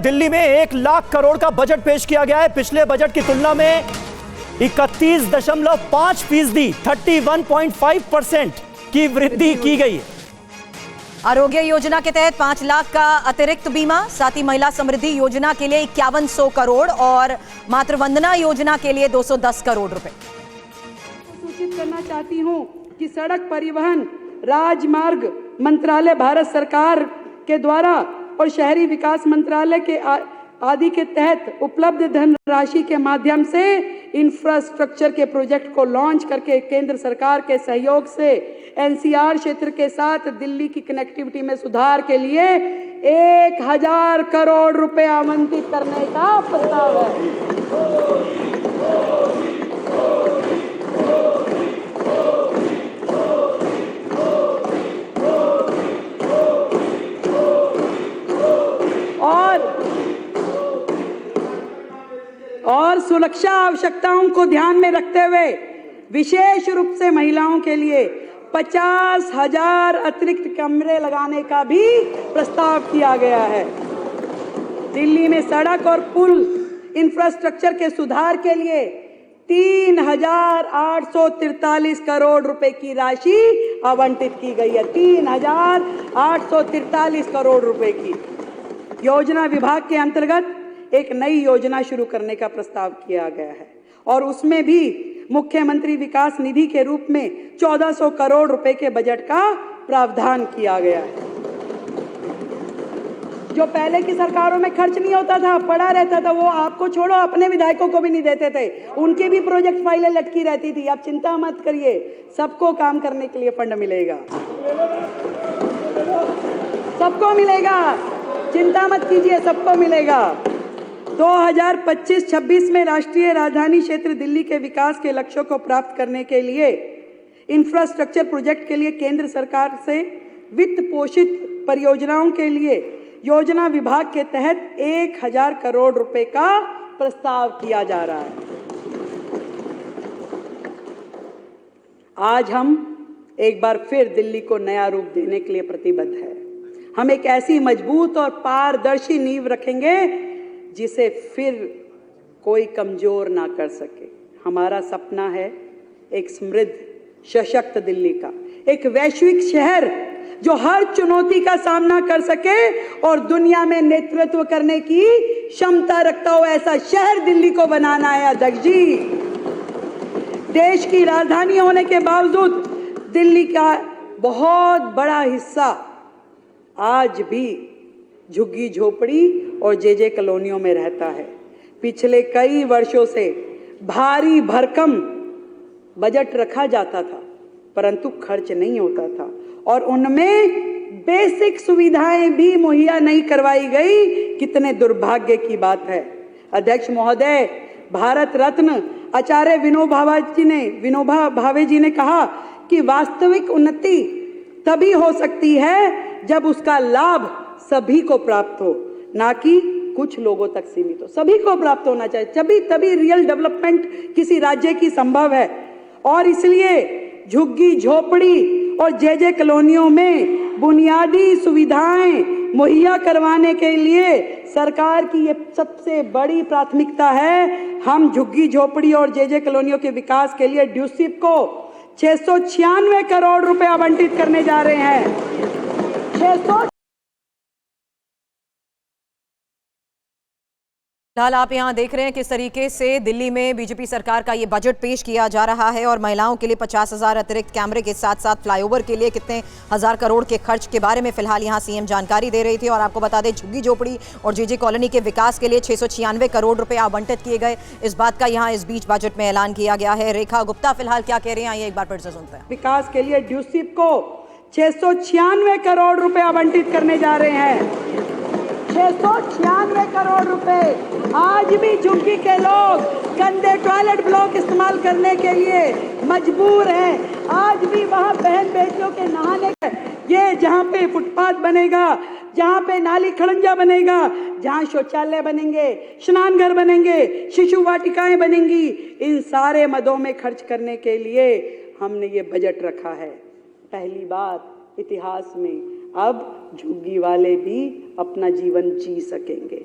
दिल्ली में 1 लाख करोड़ का बजट पेश किया गया है। पिछले बजट की तुलना में 31.5% 31.5% की वृद्धि की गई है। आरोग्य योजना के तहत 5 लाख का अतिरिक्त बीमा, साथ ही महिला समृद्धि योजना के लिए 5100 करोड़ और मातृवंदना योजना के लिए 210 करोड़ रुपए। सूचित करना चाहती हूं कि सड़क परिवहन राजमार्ग मंत्रालय भारत सरकार के द्वारा और शहरी विकास मंत्रालय के आदि के तहत उपलब्ध धनराशि के माध्यम से इंफ्रास्ट्रक्चर के प्रोजेक्ट को लॉन्च करके केंद्र सरकार के सहयोग से एनसीआर क्षेत्र के साथ दिल्ली की कनेक्टिविटी में सुधार के लिए 1000 करोड़ रुपए आवंटित करने का प्रस्ताव है। और सुरक्षा आवश्यकताओं को ध्यान में रखते हुए विशेष रूप से महिलाओं के लिए 50,000 अतिरिक्त कमरे लगाने का भी प्रस्ताव किया गया है। दिल्ली में सड़क और पुल इंफ्रास्ट्रक्चर के सुधार के लिए 3,843 करोड़ रुपए की राशि आवंटित की गई है। 3,843 करोड़ रुपए की योजना विभाग के अंतर्गत एक नई योजना शुरू करने का प्रस्ताव किया गया है और उसमें भी मुख्यमंत्री विकास निधि के रूप में 1400 करोड़ रुपए के बजट का प्रावधान किया गया है। जो पहले की सरकारों में खर्च नहीं होता था, पड़ा रहता था, वो आपको छोड़ो अपने विधायकों को भी नहीं देते थे, उनकी भी प्रोजेक्ट फाइलें लटकी रहती थी। आप चिंता मत करिए, सबको काम करने के लिए फंड मिलेगा, सबको मिलेगा, चिंता मत कीजिए, सबको मिलेगा। 2025-26 में राष्ट्रीय राजधानी क्षेत्र दिल्ली के विकास के लक्ष्यों को प्राप्त करने के लिए इंफ्रास्ट्रक्चर प्रोजेक्ट के लिए केंद्र सरकार से वित्त पोषित परियोजनाओं के लिए योजना विभाग के तहत 1000 करोड़ रुपए का प्रस्ताव किया जा रहा है। आज हम एक बार फिर दिल्ली को नया रूप देने के लिए प्रतिबद्ध है। हम एक ऐसी मजबूत और पारदर्शी नींव रखेंगे जिसे फिर कोई कमजोर ना कर सके। हमारा सपना है एक समृद्ध सशक्त दिल्ली का, एक वैश्विक शहर जो हर चुनौती का सामना कर सके और दुनिया में नेतृत्व करने की क्षमता रखता हो, ऐसा शहर दिल्ली को बनाना है अध्यक्ष जी। देश की राजधानी होने के बावजूद दिल्ली का बहुत बड़ा हिस्सा आज भी झुग्गी झोपड़ी और जेजे कॉलोनियों में रहता है। पिछले कई वर्षों से भारी भरकम बजट रखा जाता था परंतु खर्च नहीं होता था और उनमें बेसिक सुविधाएं भी मुहैया नहीं करवाई गई। कितने दुर्भाग्य की बात है अध्यक्ष महोदय। भारत रत्न आचार्य विनोबा भावे जी ने कहा कि वास्तविक उन्नति तभी हो सकती है जब उसका लाभ सभी को प्राप्त हो, ना कि कुछ लोगों तक सीमित हो। सभी को प्राप्त होना चाहिए, तभी रियल डेवलपमेंट किसी राज्य की संभव है। और इसलिए झुग्गी झोपड़ी और जेजे कॉलोनियों में बुनियादी सुविधाएं मुहैया करवाने के लिए सरकार की ये सबसे बड़ी प्राथमिकता है। हम झुग्गी झोपड़ी और जेजे कॉलोनियों के विकास के लिए ड्यूसिप को 696 करोड़ रुपए आवंटित करने जा रहे हैं। 600 फिलहाल आप यहां देख रहे हैं किस तरीके से दिल्ली में बीजेपी सरकार का ये बजट पेश किया जा रहा है और महिलाओं के लिए 50,000 अतिरिक्त कैमरे के साथ साथ फ्लाईओवर के लिए कितने हजार करोड़ के खर्च के बारे में फिलहाल यहां सीएम जानकारी दे रही थी। और आपको बता दें झुग्गी झोपड़ी और जेजे कॉलोनी के विकास के लिए 696 करोड़ रुपए आवंटित किए गए। इस बात का यहाँ इस बीच बजट में ऐलान किया गया है। रेखा गुप्ता फिलहाल क्या कह रही हैं, ये एक बार फिर से सुनते हैं। विकास के लिए ड्यूसिप को 696 करोड़ रुपए आवंटित करने जा रहे हैं। 696 करोड़ रुपए। आज भी झुग्गी के लोग गंदे टॉयलेट ब्लॉक इस्तेमाल करने के लिए मजबूर हैं। आज भी वहाँ बहन बेटियों के नहाने ये जहाँ पे फुटपाथ बनेगा, जहाँ पे नाली खड़ंजा बनेगा, जहाँ शौचालय बनेंगे, स्नान घर बनेंगे, शिशु वाटिकाएं बनेंगी, इन सारे मदों में खर्च करने के लिए हमने ये बजट रखा है। पहली बार इतिहास में अब झुग्गी वाले भी अपना जीवन जी सकेंगे।